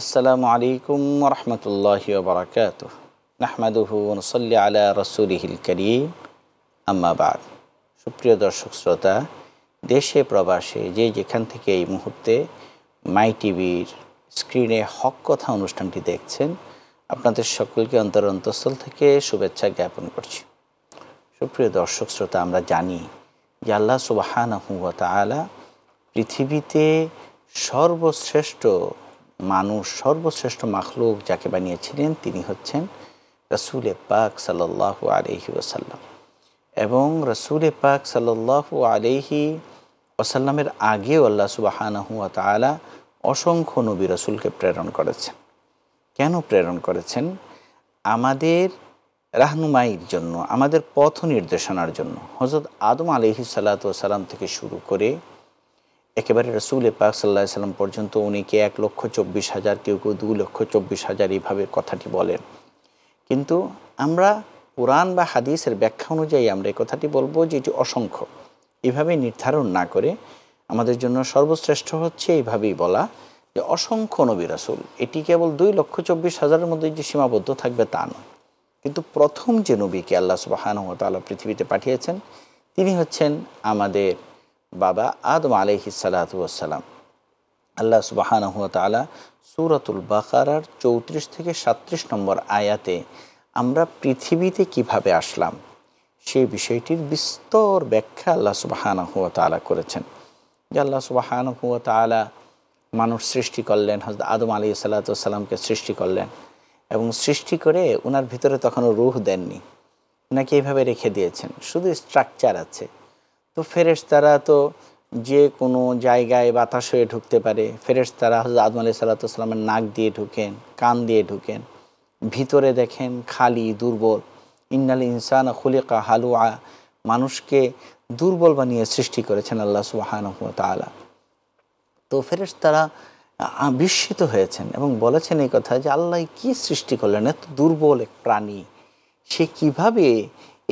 আসসালামু আলাইকুম ওয়া রাহমাতুল্লাহি ওয়া বারাকাতুহু নাহমাদুহু ওয়া নুসাল্লি আলা রাসূলিহিল কারীম আম্মা বা'দ। সুপ্রিয় দর্শক শ্রোতা, দেশে প্রবাসে যে যেখান থেকে এই মুহূর্তে মাই টিভির স্ক্রিনে হক কথা অনুষ্ঠানটি দেখছেন, আপনাদের সকলকে অন্তঃস্থল থেকে শুভেচ্ছা জ্ঞাপন করছি। সুপ্রিয় দর্শক শ্রোতা, আমরা জানি যে আল্লাহ সুবহানাহু ওয়া তাআলা পৃথিবীতে সর্বশ্রেষ্ঠ মানুষ, সর্বশ্রেষ্ঠ মাখলুক যাকে বানিয়েছিলেন তিনি হচ্ছেন রাসূলে পাক সাল্লাল্লাহু আলাইহি ওয়াসাল্লাম। এবং রাসূলে পাক সাল্লাল্লাহু আলাইহি ওয়াসাল্লামের আগেও আল্লাহ সুবহানাহু ওয়া তাআলা অসংখ্য নবী রাসূলকে প্রেরণ করেছেন। কেন প্রেরণ করেছেন? আমাদের রাহনুমাইয়ের জন্য, আমাদের পথ নির্দেশনার জন্য। হযরত আদম আলাইহিস সালাতু ওয়াস সালাম থেকে শুরু করে একেবারে রাসূলে পাক সাল্লাল্লাহু আলাইহি সাল্লাম পর্যন্ত, উনিকে 1,24,000, কেউ কেউ 2,24,000 এইভাবে কথাটি বলেন। কিন্তু আমরা কোরআন বা হাদিসের ব্যাখ্যা অনুযায়ী আমরা এই কথাটি বলবো যে এটি অসংখ্য। এভাবে নির্ধারণ না করে আমাদের জন্য সর্বশ্রেষ্ঠ হচ্ছে এইভাবেই বলা যে অসংখ্য নবী রাসূল। এটি কেবল 2,24,000-এর মধ্যে যে সীমাবদ্ধ থাকবে তা নয়। কিন্তু প্রথম যে নবীকে আল্লাহ সুবহানাহু ওয়া তাআলা পৃথিবীতে পাঠিয়েছেন তিনি হচ্ছেন আমাদের বাবা আদম আলাইহিস সালাতু ওয়াস সালাম। আল্লাহ সুবহানাহু ওয়া তাআলা সূরাতুল বাকারার 34 থেকে 37 নম্বর আয়াতে আমরা পৃথিবীতে কিভাবে আসলাম সেই বিষয়টির বিস্তর ব্যাখ্যা আল্লাহ সুবহানাহু ওয়া তাআলা করেছেন। যে আল্লাহ সুবহানাহু ওয়া তাআলা মানুষ সৃষ্টি করলেন, হযরত আদম আলাইহিস সালাতু ওয়াস সালামকে সৃষ্টি করলেন এবং সৃষ্টি করে ওনার ভিতরে তখনও রূহ দেননি, ওনাকে এইভাবে রেখে দিয়েছেন, শুধু স্ট্রাকচার আছে। তো ফেরেশতারা তো যে কোনো জায়গায় বাতাস হয়ে ঢুকতে পারে। ফেরেশতারা হযরত আদম আলাইহিস সালাতু ওয়াস সালামের নাক দিয়ে ঢুকেন, কান দিয়ে ঢুকেন, ভিতরে দেখেন খালি, দুর্বল। ইন্নাল ইনসানা খুলিকা হালুআ, মানুষকে দুর্বল বানিয়ে সৃষ্টি করেছেন আল্লাহ সুবহানাহু ওয়া তাআলা। তো ফেরেশতারা বিস্মিত হয়েছেন এবং বলেছেন এই কথা যে আল্লাহ কি সৃষ্টি করলেন, এত দুর্বল এক প্রাণী, সে কিভাবে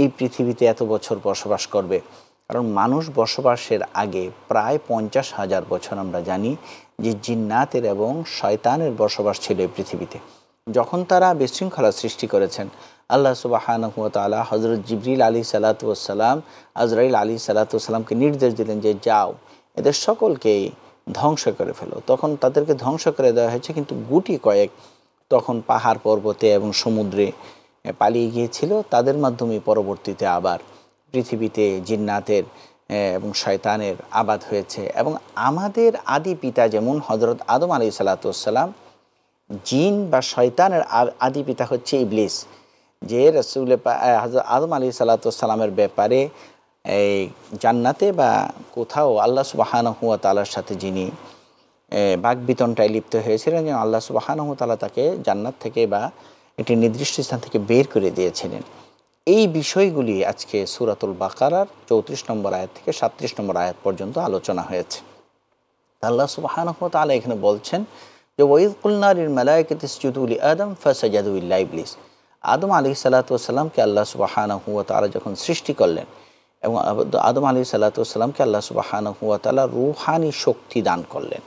এই পৃথিবীতে এত বছর বসবাস করবে? কারণ মানুষ বসবাসের আগে প্রায় 50,000 বছর আমরা জানি যে জিন্নাতের এবং শয়তানের বসবাস ছিল এই পৃথিবীতে। যখন তারা বিশৃঙ্খলা সৃষ্টি করেছেন, আল্লাহ সুবহানাহু ওয়া তাআলা হযরত জিবরিল আলাইহিস সালাতু ওয়াস সালাম, আজরাইল আলাইহিস সালাতু ওয়াস সালামকে নির্দেশ দিলেন যে যাও এদের সকলকেই ধ্বংস করে ফেলো। তখন তাদেরকে ধ্বংস করে দেওয়া হয়েছে, কিন্তু গুটি কয়েক তখন পাহাড় পর্বতে এবং সমুদ্রে পালিয়ে গিয়েছিল। তাদের মাধ্যমে পরবর্তীতে আবার পৃথিবীতে জিন্নাতের এবং শয়তানের আবাদ হয়েছে। এবং আমাদের আদি পিতা যেমন হযরত আদম আলাইহিস সালাতু ওয়াস সালাম, জিন বা শয়তানের আদি পিতা হচ্ছে ইবলিস। যে রাসূলে হযরত আদম আলাইহিস সালাতু ওয়াস সালামের ব্যাপারে এই জান্নাতে বা কোথাও আল্লাহ সুবহানাহু ওয়া তাআলার সাথে যিনি বাকবিতণ্ডায় লিপ্ত হয়েছিলেন, যেন আল্লাহ সুবহানাহু ওয়া তাআলা তাকে জান্নাত থেকে বা একটি নির্দিষ্ট স্থান থেকে বের করে দিয়েছিলেন। এই বিষয়গুলি আজকে সূরাতুল বাকারার 34 নম্বর আয়াত থেকে 37 নম্বর আয়াত পর্যন্ত আলোচনা হয়েছে। আল্লাহ সুবহানাহু ওয়া তাআলা এখানে বলছেন যে ওয়াইয কুলনা লিল মালায়েকাতি ইসজুদু লি আদম ফাসাজাদু ইল্লা ইবলিস। আদম আলাইহিস সালাতু ওয়াস সালামকে আল্লাহ সুবহানাহু ওয়া তাআলা যখন সৃষ্টি করলেন এবং আদম আলাইহিস সালাতু ওয়াস সালামকে আল্লাহ সুবহানাহু ওয়া তাআলা রূহানি শক্তি দান করলেন।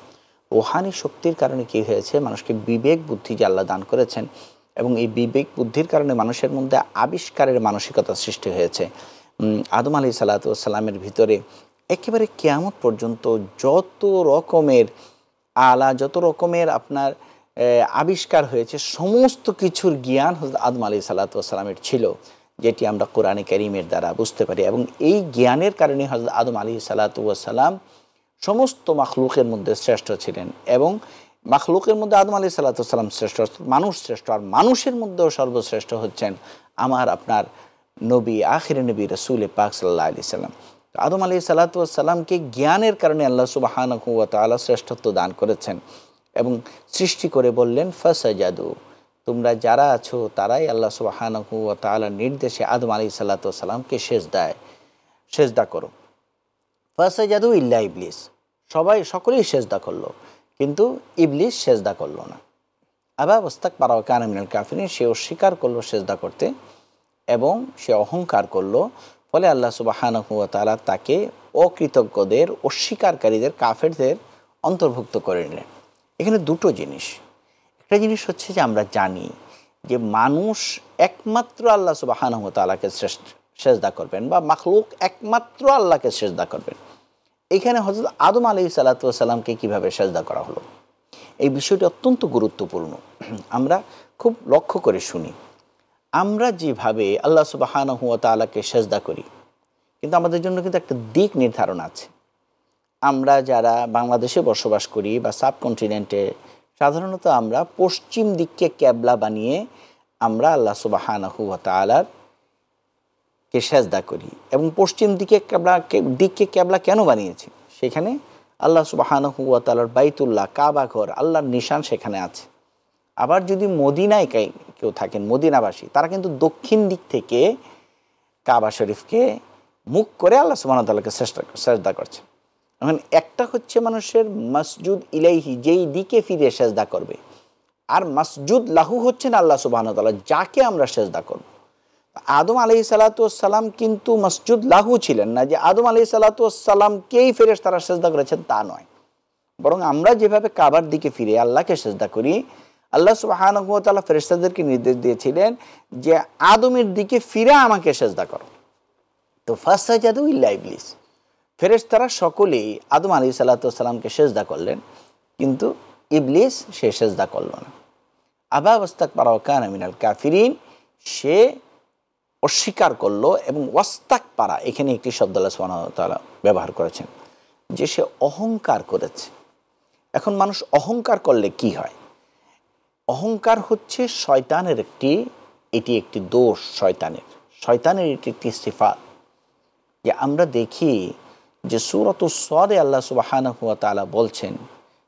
রূহানি শক্তির কারণে কী হয়েছে? মানুষকে বিবেক বুদ্ধি যে আল্লাহ দান করেছেন এবং এই বিবেক বুদ্ধির কারণে মানুষের মধ্যে আবিষ্কারের মানসিকতা সৃষ্টি হয়েছে। আদম আলাইহিস সালাতু ওয়াস সালামের ভিতরে একেবারে কিয়ামত পর্যন্ত যত রকমের যত রকমের আপনার আবিষ্কার হয়েছে, সমস্ত কিছুর জ্ঞান হযরত আদম আলাইহিস সালাতু ওয়াস সালামের ছিল, যেটি আমরা কোরআনে কারীমের দ্বারা বুঝতে পারি। এবং এই জ্ঞানের কারণে হযরত আদম আলাইহিস সালাতু ওয়াস সালাম সমস্ত মাখলুকের মধ্যে শ্রেষ্ঠ ছিলেন। এবং মাখলুকের মধ্যে আদম আলাইহিস সালাতু ওয়াস সালাম শ্রেষ্ঠ, মানুষ শ্রেষ্ঠ। আর মানুষের মধ্যেও সর্বশ্রেষ্ঠ হচ্ছেন আমার আপনার নবী, আখিরে নবী রাসূলে পাক সাল্লাল্লাহু আলাইহি সাল্লাম। আদম আলাইহিস সালাতু ওয়াস সালামকে জ্ঞানের কারণে আল্লাহ সুবহানাহু ওয়া তাআলা শ্রেষ্ঠত্ব দান করেছেন এবং সৃষ্টি করে বললেন ফাসাজাদু, তোমরা যারা আছো তারাই আল্লাহ সুবহানাহু ওয়া তাআলার নির্দেশে আদম আলাইহিস সালাতু ওয়াস সালামকে সেজদা করো। ফাসাজাদু ইল্লা ইবলিস, সকলেই সেজদা করলো, কিন্তু ইবলিস সেজদা করলো না। আবা ওয়াস্তাকবারা ওয়া কানা মিনাল কাফিরিন, সে অস্বীকার করলো সেজদা করতে এবং সে অহংকার করলো। ফলে আল্লাহ সুবহানাহু ওয়া তাআলা তাকে অকৃতজ্ঞদের, অস্বীকারীদের, কাফেরদের অন্তর্ভুক্ত করে নিলেন। এখানে দুটো জিনিস, একটা জিনিস হচ্ছে যে আমরা জানি যে মানুষ একমাত্র আল্লাহ সুবহানাহু ওয়া তাআলাকে সেজদা করবেন বা মাখলুক একমাত্র আল্লাহকে সেজদা করবেন। এখানে হযরত আদম আলাইহিস সালাতু ওয়াস সালামকে কীভাবে সেজদা করা হলো, এই বিষয়টি অত্যন্ত গুরুত্বপূর্ণ। আমরা খুব লক্ষ্য করে শুনি। আমরা যেভাবে আল্লাহ সুবহানাহু ওয়া তাআলাকে সেজদা করি, কিন্তু আমাদের জন্য কিন্তু একটা দিক নির্ধারণ আছে। আমরা যারা বাংলাদেশে বসবাস করি বা সাবকন্টিনেন্টে, সাধারণত আমরা পশ্চিম দিককে ক্যাবলা বানিয়ে আমরা আল্লাহ সুবহানাহু ওয়া তাআলার কে সেজদা করি। এবং পশ্চিম দিককে ক্যাবলা কেন বানিয়েছি? সেখানে আল্লাহ সুবহানাহু ওয়া তাআলার বাইতুল্লাহ, কাবা ঘর, আল্লাহর নিশান সেখানে আছে। আবার যদি মদিনায় কেউ থাকেন, মদিনাবাসী, তারা কিন্তু দক্ষিণ দিক থেকে কাবা শরীফকে মুখ করে আল্লাহ সুবহানাহু ওয়া তাআলাকে সেজদা করছে। এখন একটা হচ্ছে মানুষের মসজুদ ইলাইহি, যেই দিকে ফিরে সেজদা করবে, আর মসজুদ লাহু হচ্ছেন আল্লাহ সুবহানাহু ওয়া তাআলা, যাকে আমরা সেজদা করব। আদম আলাইহিস সালাতু ওয়াস সালাম কিন্তু মসজুদ লাহু ছিলেন না, যে আদম আলাইহিস সালাতু ওয়াস সালামকেই ফেরেশতারা সেজদা করেছেন তা নয়। বরং আমরা যেভাবে কাবার দিকে ফিরে আল্লাহকে সেজদা করি, আল্লাহ সুবহানাহু ওয়া তাআলা ফেরেশতাদেরকে নির্দেশ দিয়েছিলেন যে আদমের দিকে ফিরে আমাকে সেজদা করো। তো ফাসাজাদু ইল্লা ইবলিস, ফেরেশতারা সকলেই আদম আলাইহিস সালাতু ওয়াস সালামকে সেজদা করলেন, কিন্তু ইবলিস সে সেজদা করল না। আবা ওয়াস্তাকবারা ওয়া কানা মিনাল কাফিরিন, সে অস্বীকার করলো। এবং ওয়াস্তাকবারা, এখানে একটি শব্দ আল্লাহ সুবহানাহু ওয়া তাআলা ব্যবহার করেছেন যে সে অহংকার করেছে। এখন মানুষ অহংকার করলে কি হয়? অহংকার হচ্ছে শয়তানের এটি একটি দোষ। শয়তানের এটি একটি সিফাত। যে আমরা দেখি যে সূরাতুস সাদে আল্লাহ সুবহানাহু ওয়া তাআলা বলছেন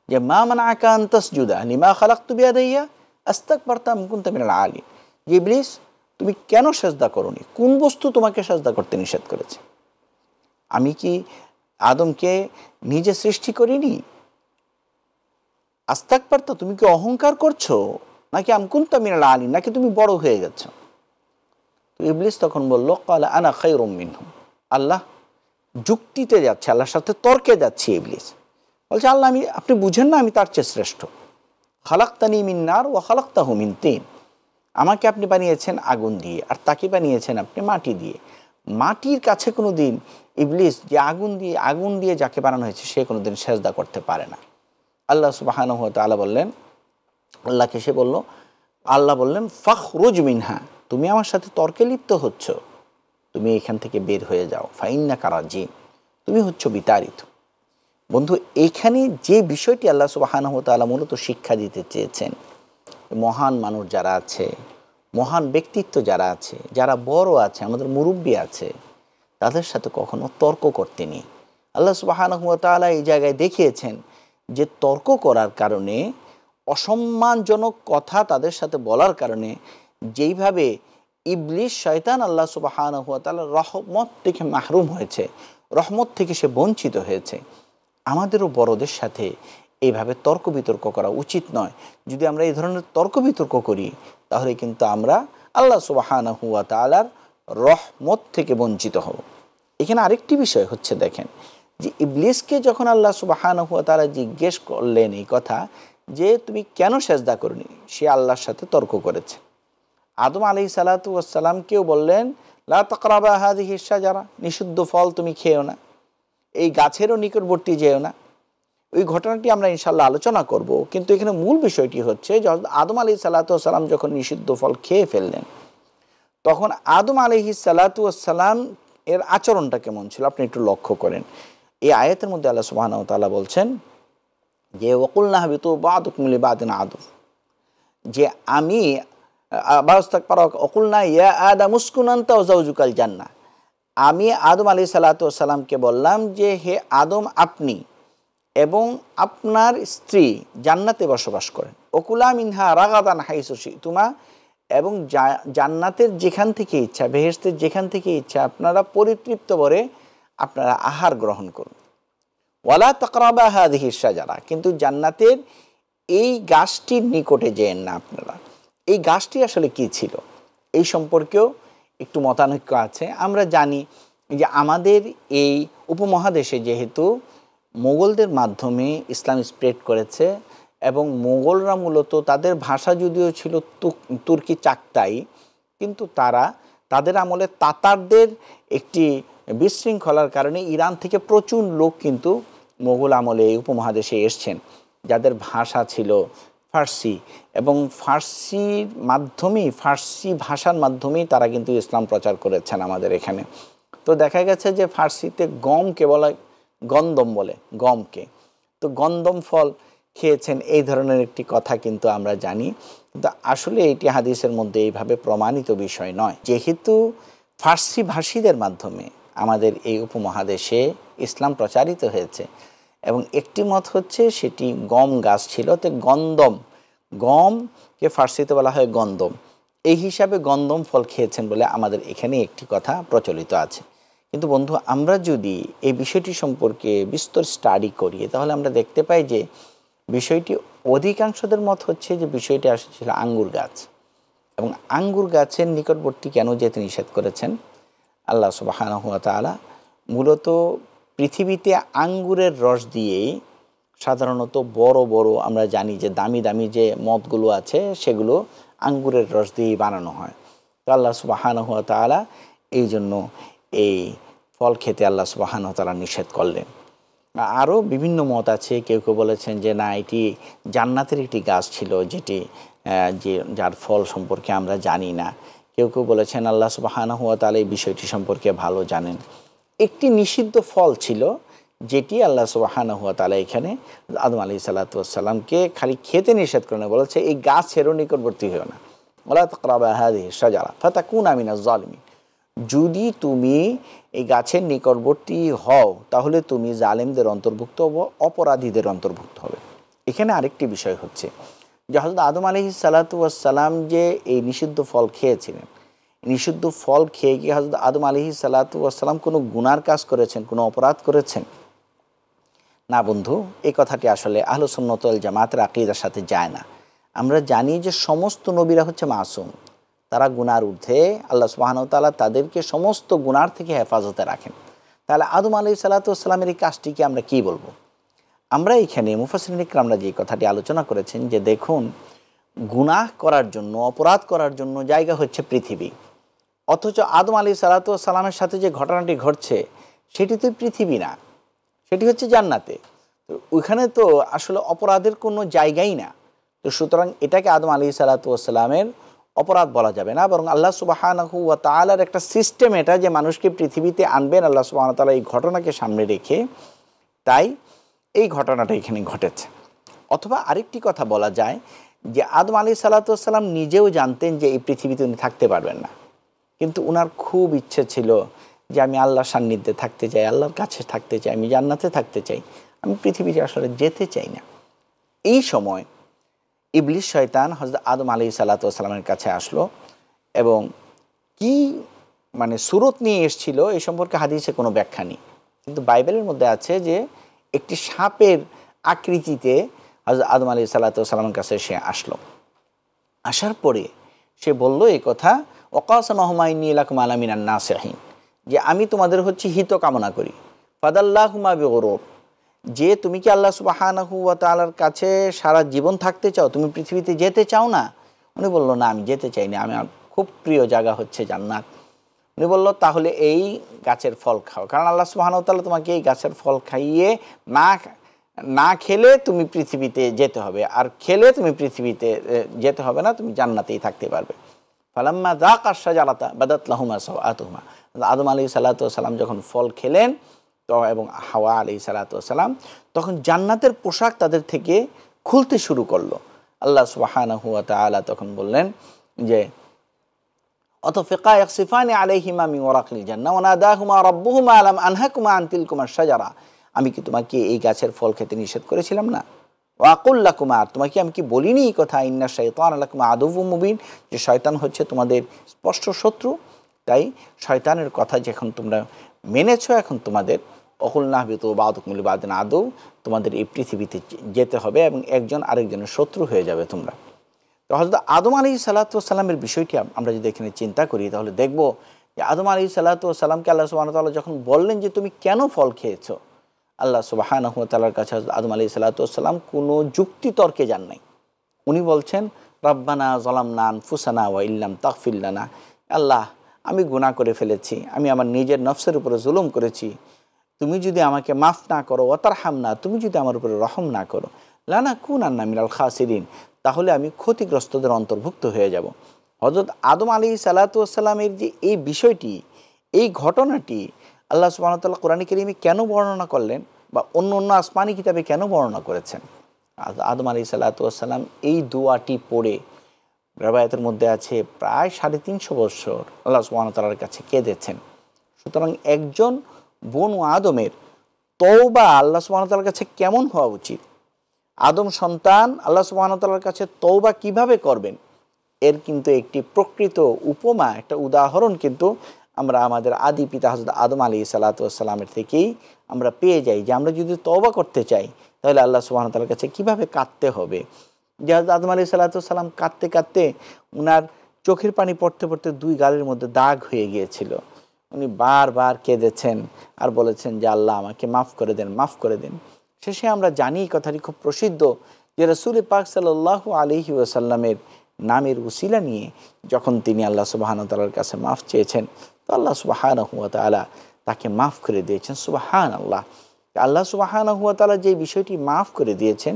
যে মা মানাআকা আন তাসজুদা লিমা খালাকতু বিয়াদাইয়া আস্তাকবারতা আম কুনতা মিনাল আলিন। যে ইবলিস, তুমি কেন সেজদা করোনি? কোন বস্তু তোমাকে সেজদা করতে নিষেধ করেছে? আমি কি আদমকে নিজে সৃষ্টি করিনি? আস্তাকবারতা, তুমি কি অহংকার করছো, নাকি আম কুনতা মিনাল আলিন, নাকি তুমি বড় হয়ে গেছো? তো ইবলিস তখন বলল ক্বালা আনা খায়রুম মিনহু। আল্লাহ যুক্তিতে যাচ্ছে, আল্লাহর সাথে তর্কে যাচ্ছে ইবলিস। বলছে আল্লাহ, আপনি বুঝেন না আমি তার চেয়ে শ্রেষ্ঠ। খালাকতানি মিন নার ওয়া খালাকতাহু মিন তিন, আমাকে আপনি বানিয়েছেন আগুন দিয়ে, আর তাকে বানিয়েছেন আপনি মাটি দিয়ে। মাটির কাছে কোনো দিন ইবলিস, যে আগুন দিয়ে যাকে বানানো হয়েছে, সে কোনো দিন সেজদা করতে পারে না। আল্লাহ সুবহানাহু ওয়া তাআলা বললেন, আল্লাহকে সে বলল, আল্লাহ বললেন ফাখরুজ মিনহা, তুমি আমার সাথে তর্কে লিপ্ত হচ্ছ, তুমি এখান থেকে বের হয়ে যাও, ফাইন্নাকা রাজিম, তুমি হচ্ছ বিতাড়িত। বন্ধু, এখানে যে বিষয়টি আল্লাহ সুবহানাহু ওয়া তাআলা মূলত শিক্ষা দিতে চেয়েছেন, মহান মানুষ যারা আছে, মহান ব্যক্তিত্ব যারা আছে, যারা বড় আছে, আমাদের মুরব্বী আছে, তাদের সাথে কখনো তর্ক করতে নেই। আল্লাহ সুবহানাহু ওয়া তাআলা এই জায়গায় দেখিয়েছেন যে তর্ক করার কারণে, অসম্মানজনক কথা তাদের সাথে বলার কারণে যেইভাবে ইবলিস শয়তান আল্লাহ সুবহানাহু ওয়া তাআলার রহমত থেকে মাহরুম হয়েছে, রহমত থেকে সে বঞ্চিত হয়েছে, আমাদেরও বড়দের সাথে এইভাবে তর্ক বিতর্ক করা উচিত নয়। যদি আমরা এই ধরনের তর্ক বিতর্ক করি, তাহলে কিন্তু আমরা আল্লাহ সুবহানাহু ওয়া তাআলার রহমত থেকে বঞ্চিত হব। এখানে আরেকটি বিষয় হচ্ছে, দেখেন যে ইবলিসকে যখন আল্লাহ সুবহানাহু ওয়া তাআলা জিজ্ঞেস করলেন এই কথা যে তুমি কেন সেজদা করনি, সে আল্লাহর সাথে তর্ক করেছে। আদম আলাইহিস সালাতু ওয়াস সালামকেও বললেন লা তাকরাবা হাযিহিশ শাজারা, নিষিদ্ধ ফল তুমি খেও না, এই গাছেরও নিকটবর্তী যেও না। ওই ঘটনাটি আমরা ইনশাআল্লাহ আলোচনা করব। কিন্তু এখানে মূল বিষয়টি হচ্ছে যে আদম আলাইহিস সালাতু ওয়াস সালাম যখন নিষিদ্ধ ফল খেয়ে ফেললেন, তখন আদম আলাইহিস সালাতু ওয়াস সালাম এর আচরণটা কেমন ছিল আপনি একটু লক্ষ্য করেন। এই আয়াতের মধ্যে আল্লাহ সুবহানাহু ওয়া তাআলা বলছেন যে ওয়াকুলনা হাবিতু বা'দুকুম লিবা'দিন আদু, যে আমি ওয়াকুলনা ইয়া আদাম উসকুন আনতা ওয়া যাওজুকাল জান্নাহ, আমি আদম আলাইহিস সালাতু ওয়াস সালামকে বললাম যে হে আদম, আপনি এবং আপনার স্ত্রী জান্নাতে বসবাস করেন। ওকুলা মিনহা রাগাদান হাইসু শি'তুমা, এবং জান্নাতের যেখান থেকে ইচ্ছা, বেহেশতের যেখান থেকে ইচ্ছা, আপনারা পরিতৃপ্ত ভরে আপনারা আহার গ্রহণ করুন। ওয়ালা তাকরাবা হাযিহিশ শাজারা, কিন্তু জান্নাতের এই গাছটির নিকটে যেয়েন না আপনারা। এই গাছটি আসলে কি ছিল, এই সম্পর্কেও একটু মতানৈক্য আছে। আমরা জানি যে আমাদের এই উপমহাদেশে যেহেতু মোগলদের মাধ্যমে ইসলাম স্প্রেড করেছে এবং মোগলরা মূলত তাদের ভাষা যদিও ছিল তুর্কি চাকতাই, কিন্তু তাদের আমলে তাতারদের একটি বিশৃঙ্খলার কারণে ইরান থেকে প্রচুর লোক কিন্তু মোগল আমলে এই উপমহাদেশে এসছেন, যাদের ভাষা ছিল ফার্সি, এবং ফার্সি ভাষার মাধ্যমেই তারা কিন্তু ইসলাম প্রচার করেছেন আমাদের এখানে। তো দেখা গেছে যে ফার্সিতে গমকে বলা গন্দম বলে, গমকে, তো গন্দম ফল খেয়েছেন, এই ধরনের একটি কথা কিন্তু আমরা জানি, কিন্তু আসলে এটি হাদিসের মধ্যে এইভাবে প্রমাণিত বিষয় নয়। যেহেতু ফার্সি ভাষীদের মাধ্যমে আমাদের এই উপমহাদেশে ইসলাম প্রচারিত হয়েছে, এবং একটি মত হচ্ছে সেটি গম গাছ ছিল, তো গমকে ফার্সিতে বলা হয় গন্দম, এই হিসাবে গন্দম ফল খেয়েছেন বলে আমাদের এখানে একটি কথা প্রচলিত আছে। কিন্তু বন্ধু, আমরা যদি এই বিষয়টি সম্পর্কে বিস্তর স্টাডি করি, তাহলে আমরা দেখতে পাই যে বিষয়টি অধিকাংশদের মত হচ্ছে যে বিষয়টি আসছিল আঙ্গুর গাছ, এবং আঙ্গুর গাছের নিকটবর্তী কেন যেতে নিষেধ করেছেন আল্লাহ সুবহানাহু ওয়া তাআলা। মূলত পৃথিবীতে আঙ্গুরের রস দিয়েই সাধারণত বড় বড়, আমরা জানি যে দামি দামি যে মদগুলো আছে সেগুলো আঙ্গুরের রস দিয়েই বানানো হয়। তো আল্লাহ সুবহানাহু ওয়া তাআলা এই জন্য এই ফল খেতে আল্লাহ সুবহানাহু ওয়া তাআলা নিষেধ করলেন। আরও বিভিন্ন মত আছে, কেউ কেউ বলেছেন যে না, এটি জান্নাতের একটি গাছ ছিল যার ফল সম্পর্কে আমরা জানি না। কেউ কেউ বলেছেন আল্লাহ সুবহানাহু ওয়া তাআলা এই বিষয়টি সম্পর্কে ভালো জানেন। একটি নিষিদ্ধ ফল ছিল যেটি আল্লাহ সুবহানাহু ওয়া তাআলা এখানে আদম আলাইহিস সালাতু ওয়াস সালামকে খালি খেতে নিষেধ করেন, বলেছে এই গাছেরও নিকটবর্তী হও না, ওয়ালা তাকরাবা হাযিহিশ শাজারা ফাতাকুনা মিনাজ জালিমিন। যদি তুমি এই গাছের নিকটবর্তী হও তাহলে তুমি জালেমদের অন্তর্ভুক্ত অপরাধীদের অন্তর্ভুক্ত হবে। এখানে আরেকটি বিষয় হচ্ছে যে হযরত আদম আলাইহিস সালাতু ওয়াস সালাম যে এই নিষিদ্ধ ফল খেয়েছিলেন, নিষিদ্ধ ফল খেয়ে গিয়ে হযরত আদম আলাইহিস সালাতু ওয়াস সালাম কোনো গুনার কাজ করেছেন, কোনো অপরাধ করেছেন? না বন্ধু, এই কথাটি আসলে আহলে সুন্নাত ওয়াল জামাতের আকীদার সাথে যায় না। আমরা জানি যে সমস্ত নবীরা হচ্ছে মাসুম, তারা গুনার ঊর্ধ্বে, আল্লাহ সুবহানাহু ওয়া তাআলা তাদেরকে সমস্ত গুনার থেকে হেফাজতে রাখেন। তাহলে আদম আলাইহিস সালাতু ওয়াস সালামের এই কাজটিকে আমরা কি বলবো? আমরা এখানে মুফাসসিরিন ইকরামরা যে কথাটি আলোচনা করেছেন যে দেখুন, গুনাহ করার জন্য, অপরাধ করার জন্য জায়গা হচ্ছে পৃথিবী, অথচ আদম আলাইহিস সালাতু ওয়াস সালামের সাথে যে ঘটনাটি ঘটছে সেটি তো পৃথিবী না, সেটি হচ্ছে জান্নাতে। তো ওইখানে তো আসলে অপরাধের কোনো জায়গাই না। তো সুতরাং এটাকে আদম আলাইহিস সালাতু ওয়াস সালামের অপরাধ বলা যাবে না, বরং আল্লাহ সুবহানাহু ওয়া তাআলার একটা সিস্টেম এটা, যে মানুষকে পৃথিবীতে আনবেন আল্লাহ সুবহানাহু ওয়া তাআলা এই ঘটনাকে সামনে রেখে, তাই এই ঘটনাটা এখানে ঘটেছে। অথবা আরেকটি কথা বলা যায় যে আদম আলাইহিস সালাতু ওয়াস সালাম নিজেও জানতেন যে এই পৃথিবীতে উনি থাকতে পারবেন না, কিন্তু উনার খুব ইচ্ছে ছিল যে আমি আল্লাহর সান্নিধ্যে থাকতে চাই, আল্লাহর কাছে থাকতে চাই, আমি জান্নাতে থাকতে চাই, আমি পৃথিবীতে আসলে যেতে চাই না। এই সময় ইবলিস শয়তান হযরত আদম আলাইহিস সালাতু ওয়াস সালামের কাছে আসলো, এবং কি সুরত নিয়ে এসেছিল এই সম্পর্কে হাদিসে কোনো ব্যাখ্যা নেই, কিন্তু বাইবেলের মধ্যে আছে যে একটি সাপের আকৃতিতে হযরত আদম আলাইহিস সালাতু ওয়াস সালামের কাছে সে আসলো। আসার পরে সে বলল এই কথা, ওয়াকাসামাহুমা ইন্নী লাকুম আলা মিনান নাসিহিন, যে আমি তোমাদের হচ্ছে হিত কামনা করি। ফাদাল্লাহুমা বিগুরুর, যে তুমি কি আল্লাহ সুবহানাহু ওয়া তাআলার কাছে সারা জীবন থাকতে চাও, তুমি পৃথিবীতে যেতে চাও না? উনি বলল না, আমি যেতে চাই না, আমার খুব প্রিয় জায়গা হচ্ছে জান্নাত। উনি বলল তাহলে এই গাছের ফল খাও, কারণ আল্লাহ সুবহানাহু ওয়া তাআলা তোমাকে এই গাছের ফল খাইয়ে না খেলে তুমি পৃথিবীতে যেতে হবে, আর খেলে তুমি পৃথিবীতে যেতে হবে না, তুমি জান্নাতেই থাকতে পারবে। ফালাম্মা যাকা শাজারাতা বাদাত লাহুমা সাওআতুহুমা, আদম আলাইহিস সালাতু ওয়াস সালাম যখন ফল খেলেন তো, এবং হাওয়া আলাইহিস সালাতু ওয়াস সালাম, তখন জান্নাতের পোশাক তাদের থেকে খুলতে শুরু করলো। আল্লাহ সুবহানাহু ওয়া তাআলা তখন বললেন যে অতফিকা ইয়াকসিফানি আলাইহিমা মিন ওয়ারাকিল জান্নাহ ওয়া নাদাহুমা রাব্বুহুমা আলাম আনহাকুমা আন তিলকুমা শাজারা, আমি কি তোমাকে এই গাছের ফল খেতে নিষেধ করেছিলাম না? ওয়া আকুল লাকুমা, তোমাকে আমি কি বলিনি এই কথা, ইন্না শাইতানা লাকুমা আদুউম মুবিন, যে শয়তান হচ্ছে তোমাদের স্পষ্ট শত্রু। তাই শয়তানের কথা যখন তোমরা মেনেছো, এখন তোমাদের অকুলনা বিতু বাদুকুম লিবাদিন আদু, তোমাদের এই পৃথিবীতে যেতে হবে এবং একজন আরেকজনের শত্রু হয়ে যাবে তোমরা। তো হযরত আদম আলাইহিস সালাতু ওয়াস সালামের বিষয়টি আমরা যদি এখানে চিন্তা করি, তাহলে দেখব যে আদম আলাইহিস সালাতু ওয়াস সালামকে আল্লাহ সুবহানাহু ওয়া তাআলা যখন বললেন যে তুমি কেন ফল খেয়েছো, আল্লাহ সুবহানাহু ওয়া তাআলার কাছে হযরত আদম আলাইহিস সালাতু ওয়াস সালাম কোনো যুক্তি তর্কে যান নাই। উনি বলছেন, রব্বানা যালামনা আনফুসানা ওয়া ইল্লাম তাগফির লানা, আল্লাহ আমি গুনাহ করে ফেলেছি, আমি আমার নিজের নফসের উপরে জুলুম করেছি, তুমি যদি আমাকে মাফ না করো, ওয়াতারহামনা, তুমি যদি আমার উপরে রহম না করো, লানাকুনান্না মিনাল খাসিরিন, তাহলে আমি ক্ষতিগ্রস্তদের অন্তর্ভুক্ত হয়ে যাব। হযরত আদম আলাইহিস সালাতু ওয়াস সালামের যে এই বিষয়টি, এই ঘটনাটি আল্লাহ সুবহানাহু ওয়া তাআলা কোরআনে কারীমে কেন বর্ণনা করলেন বা অন্য অন্য আসমানি কিতাবে কেন বর্ণনা করেছেন? আদম আলাইহিস সালাতু ওয়াস সালাম এই দোয়াটি পড়ে, রিওয়ায়াতের মধ্যে আছে, প্রায় 350 বছর আল্লাহ সুবহানাহু ওয়া তাআলার কাছে কেঁদেছেন। সুতরাং একজন বনু আদমের তওবা আল্লাহ সুবহানাহু ওয়া তাআলার কাছে কেমন হওয়া উচিত, আদম সন্তান আল্লাহ সুবহানাহু ওয়া তাআলার কাছে তওবা কিভাবে করবেন, এর কিন্তু একটি প্রকৃত উপমা, একটা উদাহরণ কিন্তু আমরা আমাদের আদি পিতা হযরত আদম আলাইহিস সালাতু ওয়াস সালামের থেকেই আমরা পেয়ে যাই, যে আমরা যদি তওবা করতে চাই তাহলে আল্লাহ সুবহানাহু ওয়া তাআলার কাছে কীভাবে কাঁদতে হবে। যে হযরত আদম আলাইহিস সালাতু ওয়াস সালাম কাঁদতে কাঁদতে উনার চোখের পানি পড়তে পড়তে 2 গালের মধ্যে দাগ হয়ে গিয়েছিল। উনি বারবার কেঁদেছেন আর বলেছেন যে আল্লাহ আমাকে মাফ করে দেন, মাফ করে দেন। শেষে আমরা জানি, এই কথাটি খুব প্রসিদ্ধ, যে রাসূল পাক সাল্লাল্লাহু আলাইহি ওয়াসাল্লামের নামের উসিলা নিয়ে যখন তিনি আল্লাহ সুবহানাহু ওয়া তাআলার কাছে মাফ চেয়েছেন, তো আল্লাহ সুবহানাহু ওয়া তাআলা তাকে মাফ করে দিয়েছেন। সুবহানাল্লাহ। আল্লাহ সুবহানাহু ওয়া তাআলা যে বিষয়টি মাফ করে দিয়েছেন,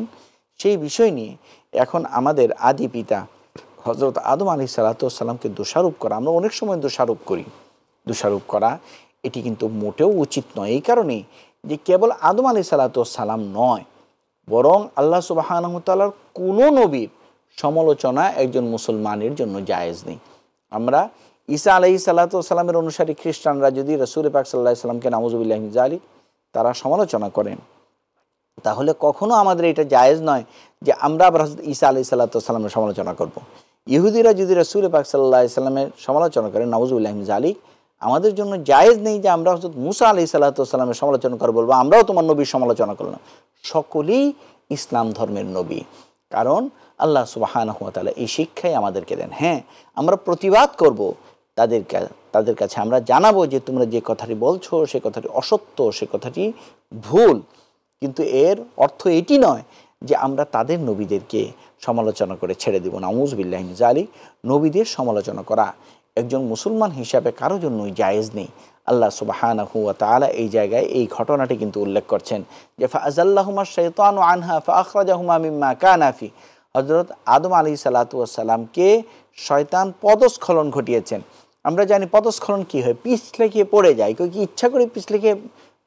সেই বিষয় নিয়ে এখন আমাদের আদি পিতা হযরত আদম আলাইহিস সালাতু ওয়াস সালামকে দোষারোপ করা, আমরা অনেক সময় দোষারোপ করি, দোষারোপ করা এটি কিন্তু মোটেও উচিত নয়। এই কারণে যে কেবল আদম আলাইহিস সালাতু ওয়াস সালাম নয়, বরং আল্লাহ সুবহানাহু ওয়া তাআলার কোনো নবীর সমালোচনা একজন মুসলমানের জন্য জায়েজ নেই। আমরা ঈসা আলাইহিস সালাতু ওয়াস সালামের অনুসারী খ্রিস্টানরা যদি রাসূল পাক সাল্লাল্লাহু আলাইহি সাল্লামকে নাউযুবিল্লাহি মিন যালিক তারা সমালোচনা করেন, তাহলে কখনো আমাদের এটা জায়েজ নয় যে আমরা আবার হযরত ঈসা আলাইহিস সালাতু ওয়াস সালামের সমালোচনা করব। ইহুদিরা যদি রাসূল পাক সাল্লাল্লাহু আলাইহি সাল্লামের সমালোচনা করেন, নাউযুবিল্লাহি মিন যালিক, আমাদের জন্য জায়েজ নেই যে আমরা হযরত মুসা আলাইহিস সালাতু ওয়াস সালামের সমালোচনা করে বলবো আমরাও তোমার নবীর সমালোচনা করলাম। সকলেই ইসলাম ধর্মের নবী, কারণ আল্লাহ সুবহানাহু ওয়া তাআলা এই শিক্ষাই আমাদেরকে দেন। হ্যাঁ, আমরা প্রতিবাদ করব, তাদের কাছে আমরা জানাবো যে তোমরা যে কথাটি বলছো সে কথাটি অসত্য, সে কথাটি ভুল, কিন্তু এর অর্থ এটি নয় যে আমরা তাদের নবীদেরকে সমালোচনা করে ছেড়ে দেব। নাউযুবিল্লাহি মিন যালিক। নবীদের সমালোচনা করা একজন মুসলমান হিসাবে কারোর জন্যই জায়েজ নেই। আল্লাহ সুবহানাহু ওয়া তাআলা এই জায়গায় এই ঘটনাটি কিন্তু উল্লেখ করছেন যে ফাআযাল্লাহুমা শাইতানু আনহা ফাআখরাজাহুমা মিম্মা কানা ফি। হযরত আদম আলাইহিস সালাতু ওয়াস সালামকে শয়তান পদস্খলন ঘটিয়েছেন। আমরা জানি পদস্খলন কি হয়, পিছলে গিয়ে পড়ে যায়। কেউ কি ইচ্ছা করে পিছলে গিয়ে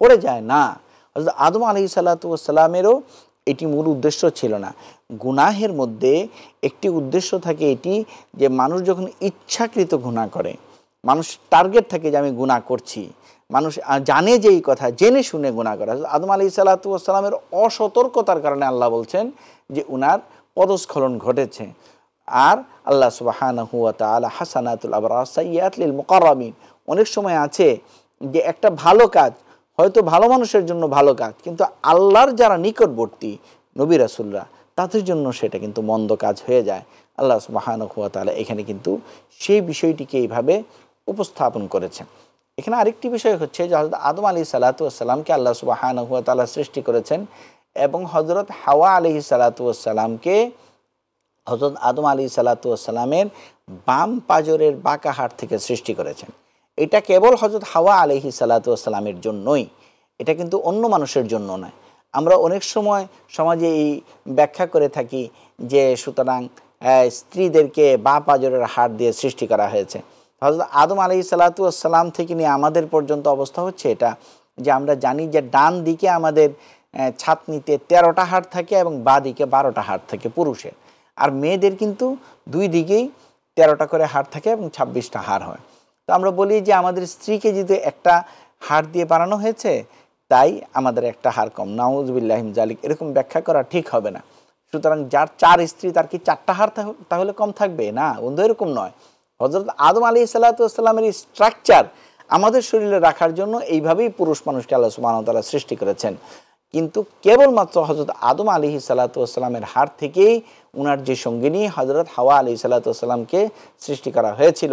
পড়ে যায়? না। হযরত আদম আলাইহিস সালাতু ওয়াস সালামেরও এটি মূল উদ্দেশ্য ছিল না। গুনাহের মধ্যে একটি উদ্দেশ্য থাকে এটি যে মানুষ যখন ইচ্ছাকৃত গুনাহ করে, মানুষ টার্গেট থাকে যে আমি গুনাহ করছি, মানুষ জানে যে এই কথা, জেনে শুনে গুনাহ করে। আদম আলাইহিস সালাতু ওয়াস সালামের অসতর্কতার কারণে আল্লাহ বলছেন যে উনার পদস্খলন ঘটেছে। আর আল্লাহ সুবহানাহু ওয়া তাআলা হাসানাতুল আবরার সাইয়্যাত লিল মুকাররামিন, অনেক সময় আছে যে একটা ভালো কাজ হয়তো ভালো মানুষের জন্য ভালো কাজ, কিন্তু আল্লাহর যারা নিকটবর্তী নবী রাসূলরা তাদের জন্য সেটা কিন্তু মন্দ কাজ হয়ে যায়। আল্লাহ সুবহানাহু ওয়া তাআলা এখানে কিন্তু সেই বিষয়টিকে এইভাবে উপস্থাপন করেছেন। এখানে আরেকটি বিষয় হচ্ছে যে হযরত আদম আলাইহিস সালাতু ওয়াস সালামকে আল্লাহ সুবহানাহু ওয়া তাআলা সৃষ্টি করেছেন এবং হযরত হাওয়া আলাইহিস সালাতু ওয়াস সালামকে হযরত আদম আলাইহিস সালাতু ওয়াস সালামের বাম পাজরের বাঁকা হাড় থেকে সৃষ্টি করেছেন। এটা কেবল হযরত হাওয়া আলাইহিস সালাতু ওয়াস সালামের জন্যই, এটা কিন্তু অন্য মানুষের জন্য নয়। আমরা অনেক সময় সমাজে এই ব্যাখ্যা করে থাকি যে সুতরাং স্ত্রীদেরকে বাঁ পাজরের হাড় দিয়ে সৃষ্টি করা হয়েছে। হযরত আদম আলাইহিস সালাতু ওয়াস সালাম থেকে নিয়ে আমাদের পর্যন্ত অবস্থা হচ্ছে এটা যে আমরা জানি যে ডান দিকে আমাদের ছাতনিতে 13টা হাড় থাকে এবং বাঁ দিকে 12টা হাড় থাকে পুরুষের, আর মেয়েদের কিন্তু দুই দিকেই 13টা করে হাড় থাকে এবং 26টা হাড় হয়। তো আমরা বলি যে আমাদের স্ত্রীকে যদি একটা হাড় দিয়ে বানানো হয়েছে তাই আমাদের একটা হাড় কম, নাউযুবিল্লাহি মিন যালিক, এরকম ব্যাখ্যা করা ঠিক হবে না। সুতরাং যার 4 স্ত্রী তার কি 4টা হাড় তাহলে কম থাকবে? না বন্ধু, এরকম নয়। হযরত আদম আলাইহিস সালাতু ওয়াস সালামের এই স্ট্রাকচার আমাদের শরীরে রাখার জন্য এইভাবেই পুরুষ মানুষকে আল্লাহ সুবহানাহু ওয়া তাআলা সৃষ্টি করেছেন। কিন্তু কেবলমাত্র হযরত আদম আলাইহিস সালাতু ওয়াস সালামের হাড় থেকেই উনার যে সঙ্গিনী হযরত হাওয়া আলাইহিস সালাতু ওয়াস সালামকে সৃষ্টি করা হয়েছিল।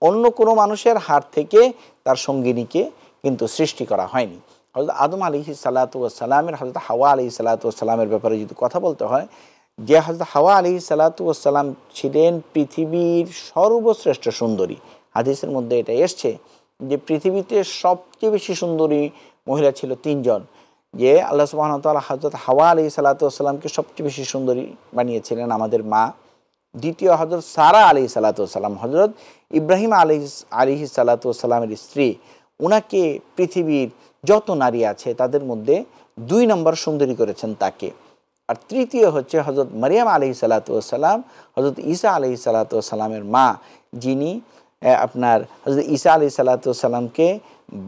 অন্য কোনো মানুষের হাড় থেকে তার সঙ্গিনীকে কিন্তু সৃষ্টি করা হয়নি। হযরত আদম আলাইহিস সালাতু ওয়াস সালামের হযরত হাওয়া আলাইহিস সালাতু ওয়াস সালামের ব্যাপারে যদি কথা বলতে হয়, যে হযরত হাওয়া আলাইহিস সালাতু ওয়াস সালাম ছিলেন পৃথিবীর সর্বশ্রেষ্ঠ সুন্দরী। হাদিসের মধ্যে এটা এসছে যে পৃথিবীতে সবচেয়ে বেশি সুন্দরী মহিলা ছিল ৩ জন। যে আল্লাহ সুবহানাহু ওয়া তাআলা হযরত হাওয়া আলাইহিস সালাতু ওয়াস সালামকে সবচেয়ে বেশি সুন্দরী বানিয়েছিলেন, আমাদের মা। দ্বিতীয় হযরত সারা আলাইহিস সালাতু ওয়াস সালাম, হযরত ইব্রাহিম আলাইহিস সালাতু ওয়াস সালামের স্ত্রী, উনাকে পৃথিবীর যত নারী আছে তাদের মধ্যে ২ নম্বর সুন্দরী করেছেন তাকে। আর তৃতীয় হচ্ছে হযরত মারিয়াম আলাইহিস সালাতু ওয়াস সালাম, হযরত ঈসা আলাইহিস সালাতু ওয়াস সালামের মা, যিনি আপনার হযরত ঈসা আলাইহিস সালাতু ওয়াস সালামকে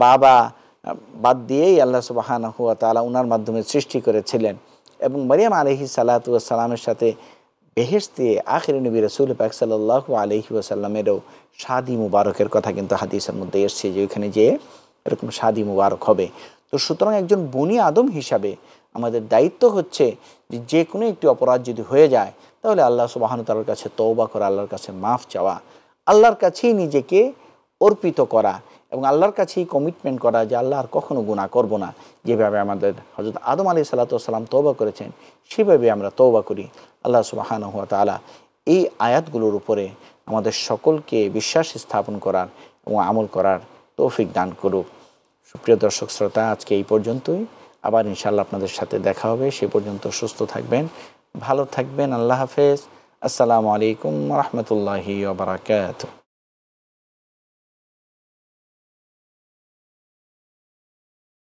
বাবা বাদ দিয়েই আল্লাহ সুবহানাহু ওয়া তাআলা উনার মাধ্যমে সৃষ্টি করেছিলেন। এবং মারিয়াম আলাইহিস সালাতু ওয়াস সালামের সাথে বেহেশতে আখিরি নবী রাসূল পাক সাল্লাল্লাহু আলাইহি ওয়াসাল্লামেরও শাদী মুবারকের কথা কিন্তু হাদিসের মধ্যে এসছে, যে ওইখানে যেয়ে এরকম শাদী মুবারক হবে। তো সুতরাং একজন বনি আদম হিসাবে আমাদের দায়িত্ব হচ্ছে যে কোনো একটি অপরাধ যদি হয়ে যায় তাহলে আল্লাহ সুবহানাহু ওয়া তাআলার কাছে তওবা করা, আল্লাহর কাছে মাফ চাওয়া, আল্লাহর কাছেই নিজেকে অর্পিত করা এবং আল্লাহর কাছেই কমিটমেন্ট করা যে আল্লাহ আর কখনো গুনাহ করব না। যেভাবে আমাদের হযরত আদম আলাইহিস সালাতু ওয়াস সালাম তওবা করেছেন সেভাবে আমরা তওবা করি। আল্লাহ সুবহানাহু ওয়া তাআলা এই আয়াতগুলোর উপরে আমাদের সকলকে বিশ্বাস স্থাপন করার এবং আমল করার তৌফিক দান করুক। সুপ্রিয় দর্শক শ্রোতা, আজকে এই পর্যন্তই। আবার ইনশাআল্লাহ আপনাদের সাথে দেখা হবে। সে পর্যন্ত সুস্থ থাকবেন, ভালো থাকবেন। আল্লাহ হাফেজ। আসসালামু আলাইকুম ওয়া রাহমাতুল্লাহি ওয়া বারাকাতুহু।